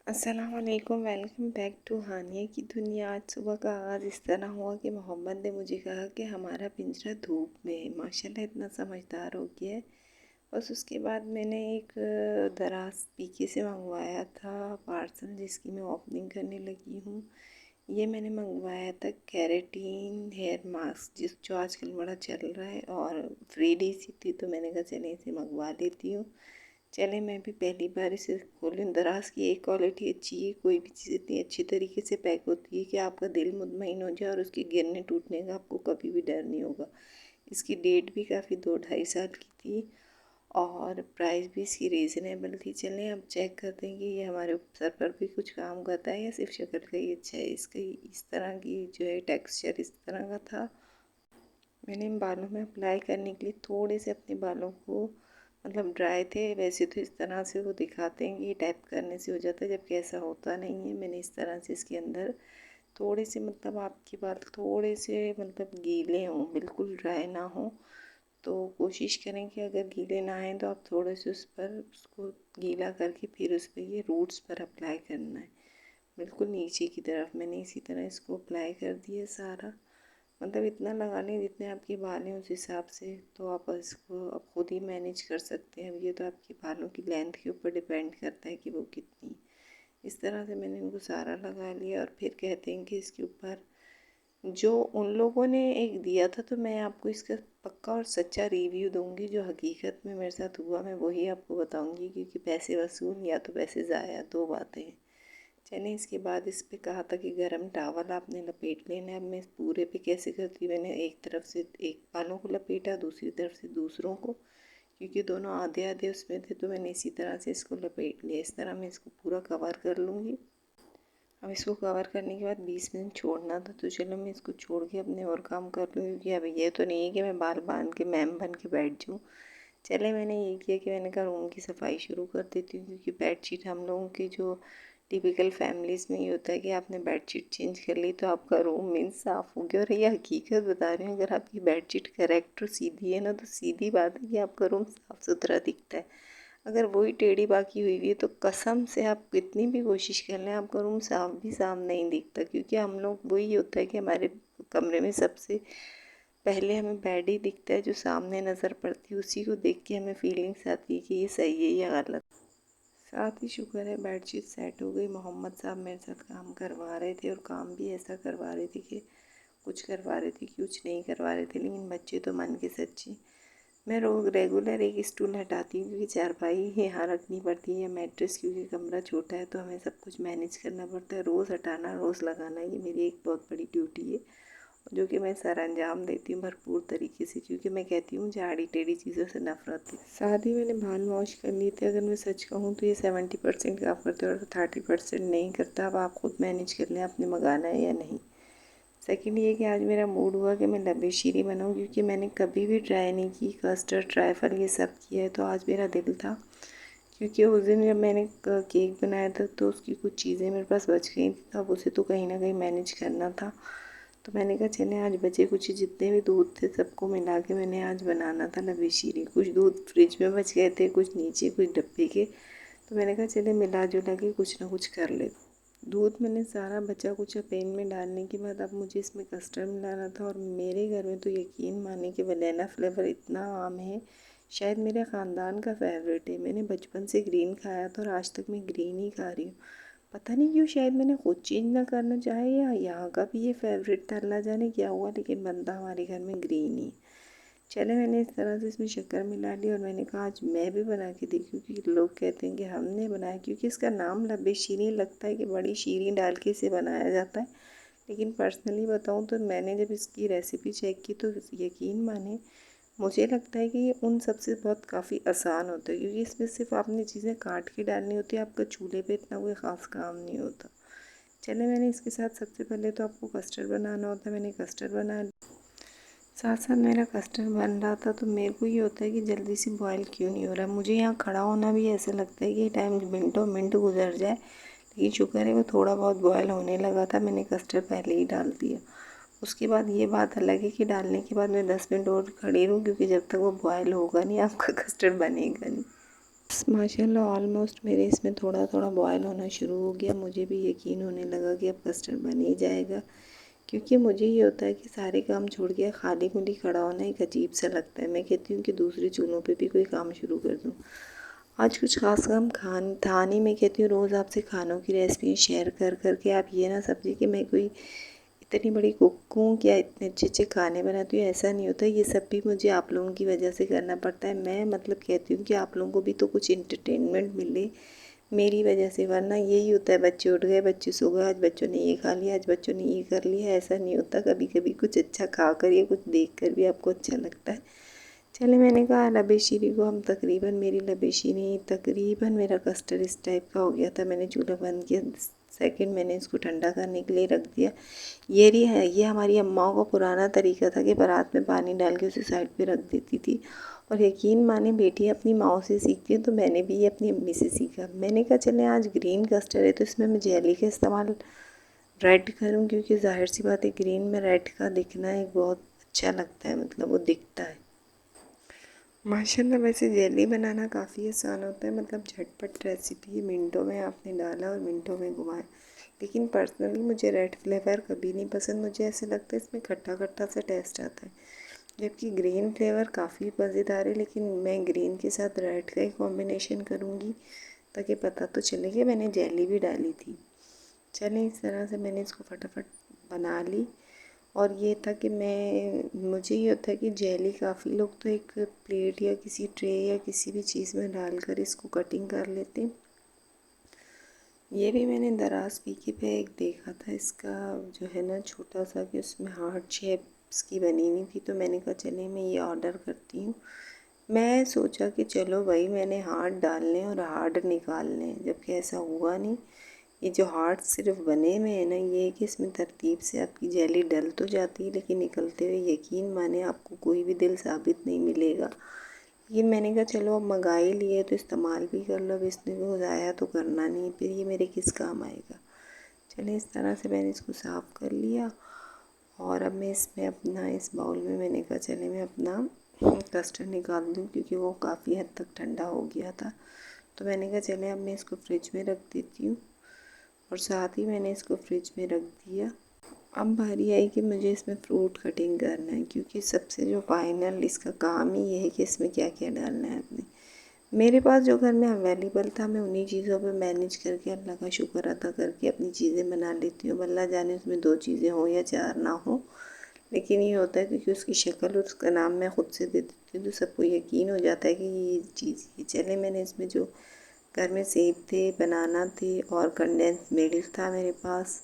अस्सलामुअलैकुम, welcome back to हानिया की दुनिया। आज सुबह का आगाज़ इस तरह हुआ कि मोहम्मद ने मुझे कहा कि हमारा पिंजरा धूप में है। माशाल्लाह इतना समझदार हो गया है। बस उसके बाद मैंने एक दराज पीके से मंगवाया था पार्सल, जिसकी मैं ओपनिंग करने लगी हूँ। ये मैंने मंगवाया था केराटिन हेयर मास्क, जो आजकल बड़ा चल रहा है और फ्री डी सी थी, तो मैंने कहा चले इसे मंगवा लेती हूँ। चले मैं भी पहली बार इसे खोलूँ। दराज की एक क्वालिटी अच्छी है, कोई भी चीज़ इतनी अच्छी तरीके से पैक होती है कि आपका दिल मुतमईन हो जाए और उसके गिरने टूटने का आपको कभी भी डर नहीं होगा। इसकी डेट भी काफ़ी 2-2.5 साल की थी और प्राइस भी इसकी रीज़नेबल थी। चलें अब चेक करते हैं कि ये हमारे सर पर भी कुछ काम करता है या सिर्फ शक्ल का ही अच्छा है। इसका इस तरह की जो है टेक्सचर इस तरह का था। मैंने इन बालों में अप्लाई करने के लिए थोड़े से अपने बालों को, मतलब ड्राई थे वैसे, तो इस तरह से वो दिखाते हैं कि टैप करने से हो जाता है, जबकि ऐसा होता नहीं है। मैंने इस तरह से इसके अंदर थोड़े से, मतलब आपके बाल थोड़े से मतलब गीले हों, बिल्कुल ड्राई ना हो, तो कोशिश करें कि अगर गीले ना आए तो आप थोड़े से उस पर उसको गीला करके फिर उस पर ये रूट्स पर अप्लाई करना है, बिल्कुल नीचे की तरफ। मैंने इसी तरह इसको अप्लाई कर दिया सारा, मतलब इतना लगा लें जितने आपके बाल हैं उस हिसाब से, तो आप इसको अब खुद ही मैनेज कर सकते हैं। अब ये तो आपके बालों की लेंथ के ऊपर डिपेंड करता है कि वो कितनी। इस तरह से मैंने इनको सारा लगा लिया और फिर कहते हैं कि इसके ऊपर जो उन लोगों ने एक दिया था, तो मैं आपको इसका पक्का और सच्चा रिव्यू दूंगी। जो हकीकत में मेरे साथ हुआ मैं वही आपको बताऊंगी, क्योंकि पैसे वसूल या तो पैसे ज़ाया, दो बातें हैं। चलिए इसके बाद इस पे कहा था कि गरम टावल आपने लपेट लेना है। अब मैं इस पूरे पे कैसे करती हूँ, मैंने एक तरफ से एक बालों को लपेटा, दूसरी तरफ से दूसरों को, क्योंकि दोनों आधे आधे उसमें थे, तो मैंने इसी तरह से इसको लपेट लिया। इस तरह मैं इसको पूरा कवर कर लूँगी। अब इसको कवर करने के बाद 20 मिनट छोड़ना था, तो चलो मैं इसको छोड़ के अपने और काम कर लूँ, क्योंकि अब ये तो नहीं है कि मैं बाल बांध के मैम बन के बैठ जाऊँ। चले मैंने ये किया कि मैंने कहा रूम की सफाई शुरू कर देती हूँ, क्योंकि बेडशीट हम लोगों की जो टिपिकल फैमिलीज़ में ये होता है कि आपने बेडशीट चेंज कर ली तो आपका रूम मीन्स साफ़ हो गया। और ये हकीकत बता रही हूँ, अगर आपकी बेडशीट करेक्ट और सीधी है ना, तो सीधी बात है कि आपका रूम साफ़ सुथरा दिखता है। अगर वही टेढ़ी बाकी हुई है तो कसम से आप कितनी भी कोशिश कर लें, आपका रूम साफ़ भी साफ नहीं दिखता। क्योंकि हम लोग, वही होता है कि हमारे कमरे में सबसे पहले हमें बेड ही दिखता है, जो सामने नज़र पड़ती है उसी को देख के हमें फीलिंग्स आती है कि ये सही है या गलत। साथ ही शुक्र है बेडशीट सेट हो गई। मोहम्मद साहब मेरे साथ काम करवा रहे थे, और काम भी ऐसा करवा रहे थे कि कुछ करवा रहे थे, कुछ नहीं करवा रहे थे, लेकिन बच्चे तो मन के सच्चे। मैं रोज़ रेगुलर एक स्टूल हटाती हूँ, क्योंकि चारपाई यहाँ रखनी पड़ती है, मैट्रेस, क्योंकि कमरा छोटा है तो हमें सब कुछ मैनेज करना पड़ता है। रोज़ हटाना, रोज़ लगाना, ये मेरी एक बहुत बड़ी ड्यूटी है, जो कि मैं सर अंजाम देती हूँ भरपूर तरीके से, क्योंकि मैं कहती हूँ झाड़ी टेढ़ी चीज़ों से नफरत है। साथ ही मैंने बाल वॉश कर लिए थे। अगर मैं सच कहूँ तो ये 70% काम करते हैं और 30% नहीं करता। अब आप खुद मैनेज कर लें आपने मंगाना है या नहीं। सेकंड ये कि आज मेरा मूड हुआ कि मैं लबे शीरी बनाऊँ, क्योंकि मैंने कभी भी ट्राई नहीं की कस्टर्ड, ट्राइफल, ये सब किया है, तो आज मेरा दिल था। क्योंकि उस दिन जब मैंने केक बनाया था तो उसकी कुछ चीज़ें मेरे पास बच गई थी, तब उसे तो कहीं ना कहीं मैनेज करना था। तो मैंने कहा चले आज बचे कुछ जितने भी दूध थे सबको मिला के मैंने आज बनाना था लबे शीरी। कुछ दूध फ्रिज में बच गए थे, कुछ नीचे, कुछ डब्बे के, तो मैंने कहा चले मिला जुला के कुछ ना कुछ कर ले। दूध मैंने सारा बचा कुचा पैन में डालने के बाद अब मुझे इसमें कस्टर्ड मिलाना था। और मेरे घर में तो यकीन माने कि वनीला फ्लेवर इतना आम है, शायद मेरे ख़ानदान का फेवरेट है। मैंने बचपन से ग्रीन खाया था और आज तक मैं ग्रीन ही खा रही हूँ। पता नहीं क्यों, शायद मैंने खुद चेंज ना करना चाहे या यहाँ का भी ये फेवरेट था, अल्लाह जाने क्या हुआ, लेकिन बनता हमारे घर में ग्रीन ही। चले मैंने इस तरह से इसमें शक्कर मिला ली और मैंने कहा आज मैं भी बना के देखूँ, क्योंकि लोग कहते हैं कि हमने बनाया, क्योंकि इसका नाम लबे शीरीन लगता है कि बड़ी शीरीन डाल के इसे बनाया जाता है। लेकिन पर्सनली बताऊँ तो मैंने जब इसकी रेसिपी चेक की तो यकीन माने मुझे लगता है कि ये उन सबसे बहुत काफ़ी आसान होता है, क्योंकि इसमें सिर्फ आपने चीज़ें काट के डालनी होती है, आपका चूल्हे पे इतना कोई ख़ास काम नहीं होता। चले मैंने इसके साथ सबसे पहले तो आपको कस्टर्ड बनाना होता है, मैंने कस्टर्ड बना लिया। साथ साथ मेरा कस्टर्ड बन रहा था, तो मेरे को ये होता है कि जल्दी से बॉयल क्यों नहीं हो रहा है। मुझे यहाँ खड़ा होना भी ऐसा लगता है कि टाइम मिनटों मिनट गुजर जाए, लेकिन शुक्र है वो थोड़ा बहुत बॉयल होने लगा था, मैंने कस्टर्ड पहले ही डाल दिया। उसके बाद ये बात अलग है कि डालने के बाद मैं 10 मिनट और खड़ी रहूँ, क्योंकि जब तक वो बॉयल होगा नहीं आपका कस्टर्ड बनेगा नहीं। माशाल्लाह ऑलमोस्ट मेरे इसमें थोड़ा थोड़ा बॉयल होना शुरू हो गया। मुझे भी यकीन होने लगा कि अब कस्टर्ड बन ही जाएगा, क्योंकि मुझे ये होता है कि सारे काम छोड़ के खाली खुली खड़ा होना एक अजीब सा लगता है। मैं कहती हूँ कि दूसरे चूल्हों पे भी कोई काम शुरू कर दूँ। आज कुछ खास काम खान था नहीं। मैं कहती हूँ रोज़ आपसे खानों की रेसिपी शेयर कर करके आप ये ना समझिए कि मैं कोई इतनी बड़ी कुक हूँ क्या इतने अच्छे अच्छे खाने बनाती हूँ, ऐसा नहीं होता। ये सब भी मुझे आप लोगों की वजह से करना पड़ता है। मैं मतलब कहती हूँ कि आप लोगों को भी तो कुछ इंटरटेनमेंट मिले मेरी वजह से, वरना यही होता है बच्चे उठ गए, बच्चे सो गए, आज बच्चों ने ये खा लिया, आज बच्चों ने ये कर लिया। ऐसा नहीं होता। कभी कभी कुछ अच्छा खा कर या कुछ देख कर भी आपको अच्छा लगता है। चले, मैंने कहा लबे शीरी को हम तकरीबन, मेरी लबे शीरी तकरीबन मेरा कस्टर्ड इस टाइप का हो गया था। मैंने चूल्हा बंद किया, सेकंड मैंने इसको ठंडा करने के लिए रख दिया। ये रही है, ये हमारी अम्माओं का पुराना तरीका था कि बारात में पानी डाल के उसे साइड पे रख देती थी। और यकीन माने बेटी अपनी माओ से सीखती है, तो मैंने भी ये अपनी अम्मी से सीखा। मैंने कहा चले आज ग्रीन कस्टर्ड है तो इसमें मैं जेली का इस्तेमाल रेड करूँ, क्योंकि जाहिर सी बात है ग्रीन में रेड का दिखना एक बहुत अच्छा लगता है, मतलब वो दिखता है। माशाल्लाह वैसे जेली बनाना काफ़ी आसान होता है, मतलब झटपट रेसिपी, मिनटों में आपने डाला और मिनटों में घुमाया। लेकिन पर्सनली मुझे रेड फ्लेवर कभी नहीं पसंद। मुझे ऐसे लगता है इसमें खट्टा खट्टा सा टेस्ट आता है, जबकि ग्रीन फ्लेवर काफ़ी मज़ेदार है। लेकिन मैं ग्रीन के साथ रेड का ही कॉम्बिनेशन करूँगी ताकि पता तो चले कि मैंने जेली भी डाली थी। चलें, इस तरह से मैंने इसको फटाफट बना ली। और ये था कि मुझे ये होता है कि जेली काफ़ी लोग तो एक प्लेट या किसी ट्रे या किसी भी चीज़ में डालकर इसको कटिंग कर लेते हैं। ये भी मैंने दराज पीके पे एक देखा था, इसका जो है ना छोटा सा, कि उसमें हार्ट शेप्स की बनी हुई थी। तो मैंने कहा चलिए मैं ये ऑर्डर करती हूँ। मैं सोचा कि चलो भाई मैंने हार्ट डालने और हार्ट निकालने, जबकि ऐसा हुआ नहीं। ये जो हार्ट सिर्फ बने हुए हैं ना, ये है कि इसमें तरतीब से आपकी जेली डल तो जाती है, लेकिन निकलते हुए यकीन माने आपको कोई भी दिल साबित नहीं मिलेगा। लेकिन मैंने कहा चलो अब मंगा ही लिए तो इस्तेमाल भी कर लो, अब इसमें को ज़ाया तो करना नहीं, फिर ये मेरे किस काम आएगा। चलिए, इस तरह से मैंने इसको साफ़ कर लिया। और अब मैं इसमें अपना, इस बाउल में मैंने कहा चले मैं अपना कस्टर्ड निकाल दूँ, क्योंकि वो काफ़ी हद तक ठंडा हो गया था। तो मैंने कहा चले अब मैं इसको फ्रिज में रख देती हूँ, और साथ ही मैंने इसको फ्रिज में रख दिया। अब बारी आई कि मुझे इसमें फ्रूट कटिंग करना है, क्योंकि सबसे जो फाइनल इसका काम ही ये है कि इसमें क्या क्या डालना है आपने। मेरे पास जो घर में अवेलेबल था मैं उन्हीं चीज़ों पे मैनेज करके, अल्लाह का शुक्र अदा करके अपनी चीज़ें बना लेती हूँ। अल्लाह जाने उसमें 2 चीज़ें हो या 4 ना हो, लेकिन ये होता है क्योंकि उसकी शक्ल और उसका नाम मैं ख़ुद से दे देती हूँ तो सबको यकीन हो जाता है कि ये चीज़ ये। चले, मैंने इसमें जो घर में सेब थे, बनाना थे और कंडेंस मिल्क था मेरे पास,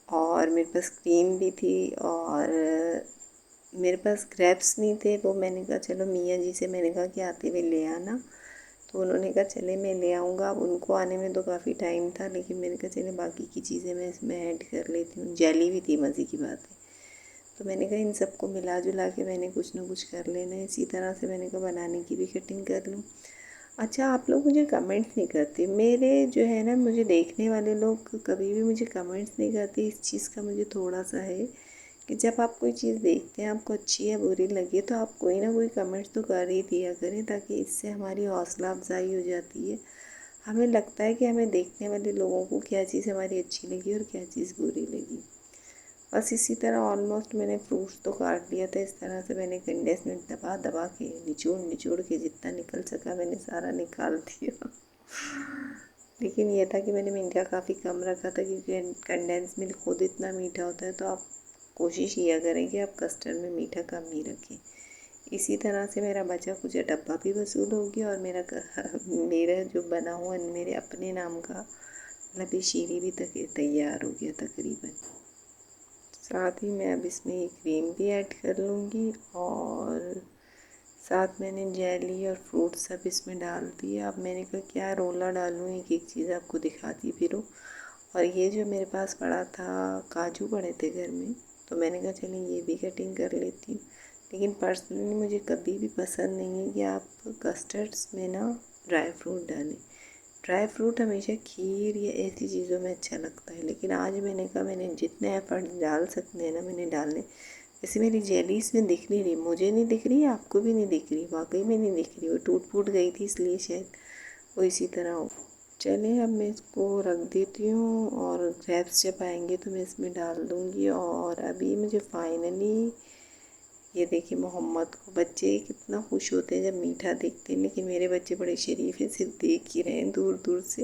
और मेरे पास क्रीम भी थी, और मेरे पास ग्रेप्स नहीं थे। वो मैंने कहा चलो मियाँ जी से मैंने कहा कि आते हुए ले आना, तो उन्होंने कहा चले मैं ले आऊँगा। अब उनको आने में तो काफ़ी टाइम था, लेकिन मैंने कहा चले बाकी की चीज़ें मैं इसमें ऐड कर लेती हूँ। जेली भी थी, मज़े की बात है। तो मैंने कहा इन सबको मिला जुला के मैंने कुछ ना कुछ कर लेना है। इसी तरह से मैंने कहा बनाने की भी कटिंग कर लूँ। अच्छा, आप लोग मुझे कमेंट्स नहीं करते, मेरे जो है ना, मुझे देखने वाले लोग कभी भी मुझे कमेंट्स नहीं करते। इस चीज़ का मुझे थोड़ा सा है कि जब आप कोई चीज़ देखते हैं, आपको अच्छी या बुरी लगे, तो आप कोई ना कोई कमेंट्स तो कर ही दिया करें, ताकि इससे हमारी हौसला अफजाई हो जाती है। हमें लगता है कि हमें देखने वाले लोगों को क्या चीज़ हमारी अच्छी लगी और क्या चीज़ बुरी लगी। बस इसी तरह ऑलमोस्ट मैंने फ्रूट्स तो काट लिया था। इस तरह से मैंने कंडेंस में दबा दबा के, निचोड़ निचोड़ के जितना निकल सका मैंने सारा निकाल दिया। लेकिन यह था कि मैंने मीठा काफ़ी कम रखा था, क्योंकि कंडेंस मिल्क खुद इतना मीठा होता है, तो आप कोशिश किया करें कि आप कस्टर्ड में मीठा कम ही रखें। इसी तरह से मेरा बचा कुछ डब्बा भी वसूल हो गया, और मेरा जो बना हुआ मेरे अपने नाम का लबे शीरी भी तैयार हो गया तकरीबन। साथ ही मैं अब इसमें क्रीम भी ऐड कर लूँगी, और साथ मैंने जेली और फ्रूट सब इसमें डाल दिया। अब मैंने कहा क्या रोला डालूँ, एक एक चीज़ आपको दिखाती फिरूँ। और ये जो मेरे पास पड़ा था, काजू पड़े थे घर में, तो मैंने कहा चलिए ये भी कटिंग कर लेती हूँ। लेकिन पर्सनली मुझे कभी भी पसंद नहीं है कि आप कस्टर्ड्स में ना ड्राई फ्रूट डालें। ड्राई फ्रूट हमेशा खीर या ऐसी चीज़ों में अच्छा लगता है, लेकिन आज मैंने कहा मैंने जितने एफर्ट डाल सकते हैं ना मैंने डालने। जैसे मेरी जेली इसमें दिख नहीं रही, मुझे नहीं दिख रही, आपको भी नहीं दिख रही, वाकई में नहीं दिख रही, वो टूट फूट गई थी इसलिए शायद। वो इसी तरह हो। चलिए अब मैं इसको रख देती हूँ और ग्रेप्स जब आएंगे तो मैं इसमें डाल दूँगी। और अभी मुझे फाइनली ये देखिए मोहम्मद को, बच्चे कितना खुश होते हैं जब मीठा देखते हैं, लेकिन मेरे बच्चे बड़े शरीफ हैं, सिर्फ देख ही रहे हैं दूर दूर से।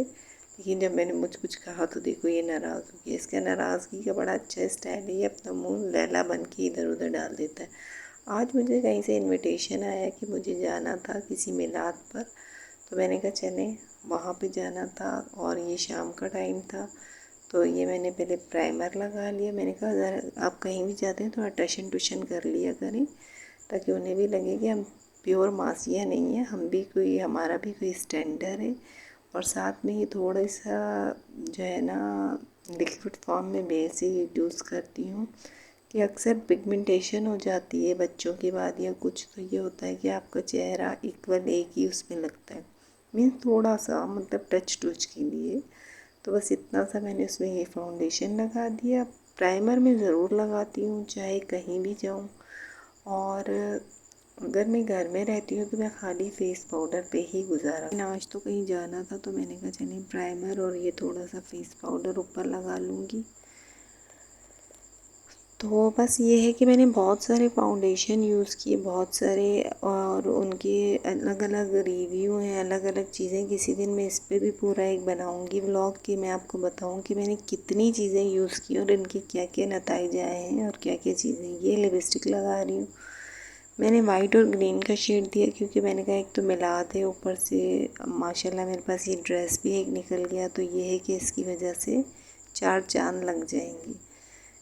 लेकिन जब मैंने मुझ कुछ कहा तो देखो ये नाराज़ हो गया। इसका नाराज़गी का बड़ा अच्छा स्टाइल है, ये अपना मुंह लैला बन के इधर उधर डाल देता है। आज मुझे कहीं से इनविटेशन आया कि मुझे जाना था किसी मिलाद पर, तो मैंने कहा चलें, वहाँ पे जाना था और ये शाम का टाइम था। तो ये मैंने पहले प्राइमर लगा लिया। मैंने कहा ज़रा आप कहीं भी जाते हैं थोड़ा टशन टूशन कर लिया करें, ताकि उन्हें भी लगे कि हम प्योर मासिया नहीं है, हम भी कोई, हमारा भी कोई स्टैंडर्ड है। और साथ में ही थोड़ा सा जो है ना लिक्विड फॉर्म में बेसिक यूज़ करती हूँ कि अक्सर पिगमेंटेशन हो जाती है बच्चों के बाद या कुछ, तो ये होता है कि आपका चेहरा इक्वल एक ही उसमें लगता है, मीन्स थोड़ा सा मतलब टच टूच के लिए। तो बस इतना सा मैंने उसमें ये फाउंडेशन लगा दिया। प्राइमर में ज़रूर लगाती हूँ चाहे कहीं भी जाऊँ। और अगर मैं घर में रहती हूँ तो मैं खाली फेस पाउडर पे ही गुजारा। आज तो कहीं जाना था तो मैंने कहा चलिए प्राइमर और ये थोड़ा सा फेस पाउडर ऊपर लगा लूँगी। तो बस ये है कि मैंने बहुत सारे फाउंडेशन यूज़ किए, बहुत सारे, और उनके अलग अलग रिव्यू हैं, अलग अलग चीज़ें। किसी दिन मैं इस पर भी पूरा एक बनाऊंगी व्लॉग कि मैं आपको बताऊं कि मैंने कितनी चीज़ें यूज़ की और इनके क्या क्या नतीजे आए हैं और क्या क्या चीज़ें। ये लिपस्टिक लगा रही हूँ, मैंने वाइट और ग्रीन का शेड दिया क्योंकि मैंने कहा एक तो मिलाद है, ऊपर से माशाल्लाह मेरे पास ये ड्रेस भी एक निकल गया, तो ये है कि इसकी वजह से 4 चांद लग जाएंगे।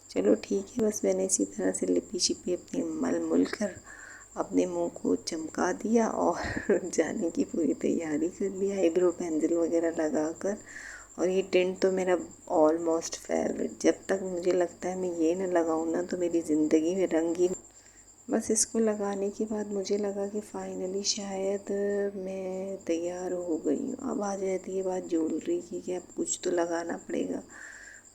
चलो ठीक है, बस मैंने इसी तरह से लिपी शिपी अपनी मल मुल कर अपने मुंह को चमका दिया और जाने की पूरी तैयारी कर लिया, आईब्रो पेंसिल वगैरह लगा कर। और ये टिंट तो मेरा ऑलमोस्ट फेवरेट, जब तक मुझे लगता है मैं ये ना लगाऊँ ना तो मेरी ज़िंदगी में रंग ही। बस इसको लगाने के बाद मुझे लगा कि फ़ाइनली शायद मैं तैयार हो गई हूँ। अब आ जाती है बात ज्वेलरी की कि अब कुछ तो लगाना पड़ेगा,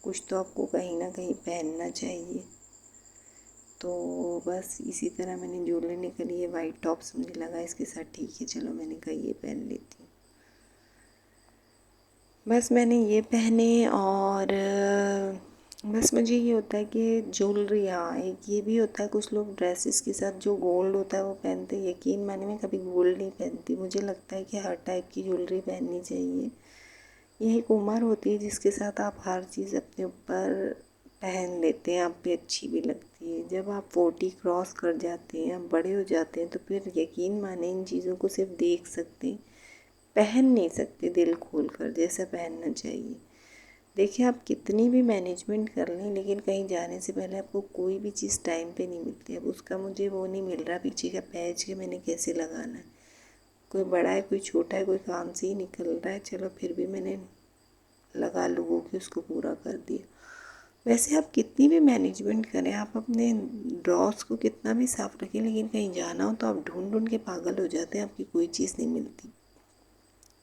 कुछ तो आपको कहीं ना कहीं पहनना चाहिए। तो बस इसी तरह मैंने ज्वेलरी निकली है, वाइट टॉप्स मुझे लगा इसके साथ ठीक है, चलो मैंने कहा ये पहन लेती हूँ। बस मैंने ये पहने। और बस मुझे ये होता है कि ज्वेलरी, हाँ एक ये भी होता है कुछ लोग ड्रेसेस के साथ जो गोल्ड होता है वो पहनते हैं। यकीन माने मैं कभी गोल्ड नहीं पहनती, मुझे लगता है कि हर टाइप की ज्वेलरी पहननी चाहिए। ये एक उम्र होती है जिसके साथ आप हर चीज़ अपने ऊपर पहन लेते हैं, आप पे अच्छी भी लगती है। जब आप 40 क्रॉस कर जाते हैं, आप बड़े हो जाते हैं, तो फिर यकीन माने इन चीज़ों को सिर्फ देख सकते हैं, पहन नहीं सकते दिल खोल कर जैसा पहनना चाहिए। देखिए आप कितनी भी मैनेजमेंट कर लें, लेकिन कहीं जाने से पहले आपको कोई भी चीज़ टाइम पे नहीं मिलती। अब उसका मुझे वो नहीं मिल रहा पीछे का पैच कि मैंने कैसे लगाना है, कोई बड़ा है कोई छोटा है, कोई काम से ही निकल रहा है, चलो फिर भी मैंने लगा लोगों के उसको पूरा कर दिया। वैसे आप कितनी भी मैनेजमेंट करें, आप अपने ड्रॉर्स को कितना भी साफ रखें, लेकिन कहीं जाना हो तो आप ढूंढ ढूंढ के पागल हो जाते हैं, आपकी कोई चीज़ नहीं मिलती।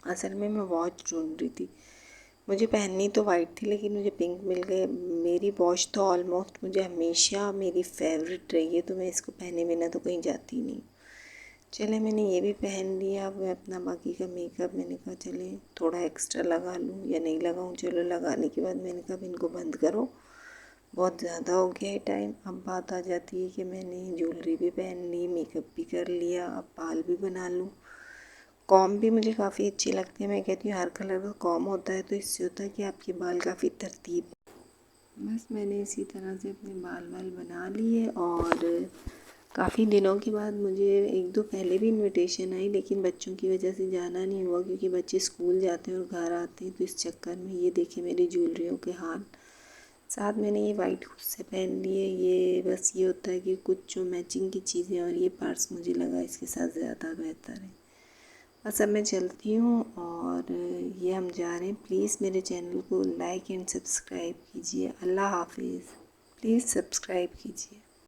असल में मैं वॉच ढूंढ रही थी, मुझे पहननी तो वाइट थी लेकिन मुझे पिंक मिल गई। मेरी वॉच तो ऑलमोस्ट मुझे हमेशा मेरी फेवरेट रही है, तो मैं इसको पहने बिना तो कहीं जाती नहीं। चले मैंने ये भी पहन लिया। अब मैं अपना बाकी का मेकअप, मैंने कहा चले थोड़ा एक्स्ट्रा लगा लूँ या नहीं लगाऊँ। चलो लगाने के बाद मैंने कहा इनको बंद करो, बहुत ज़्यादा हो गया है टाइम। अब बात आ जाती है कि मैंने ज्वेलरी भी पहन ली, मेकअप भी कर लिया, अब बाल भी बना लूँ। कॉम भी मुझे काफ़ी अच्छी लगती है, मैं कहती हूँ हर कलर का कॉम होता है तो इससे होता है कि आपके बाल काफ़ी तरतीब। बस मैंने इसी तरह से अपने बाल बना लिए। और काफ़ी दिनों के बाद मुझे एक दो पहले भी इनविटेशन आई, लेकिन बच्चों की वजह से जाना नहीं हुआ क्योंकि बच्चे स्कूल जाते हैं और घर आते हैं, तो इस चक्कर में ये देखे मेरी ज्वेलरियों के हाल। साथ मैंने ये वाइट खुद से पहन लिए। ये बस ये होता है कि कुछ जो मैचिंग की चीज़ें और ये पार्ट्स मुझे लगा इसके साथ ज़्यादा बेहतर है। बस अब मैं चलती हूँ और ये हम जा रहे हैं। प्लीज़ मेरे चैनल को लाइक एंड सब्सक्राइब कीजिए। अल्लाह हाफिज़। प्लीज़ सब्सक्राइब कीजिए।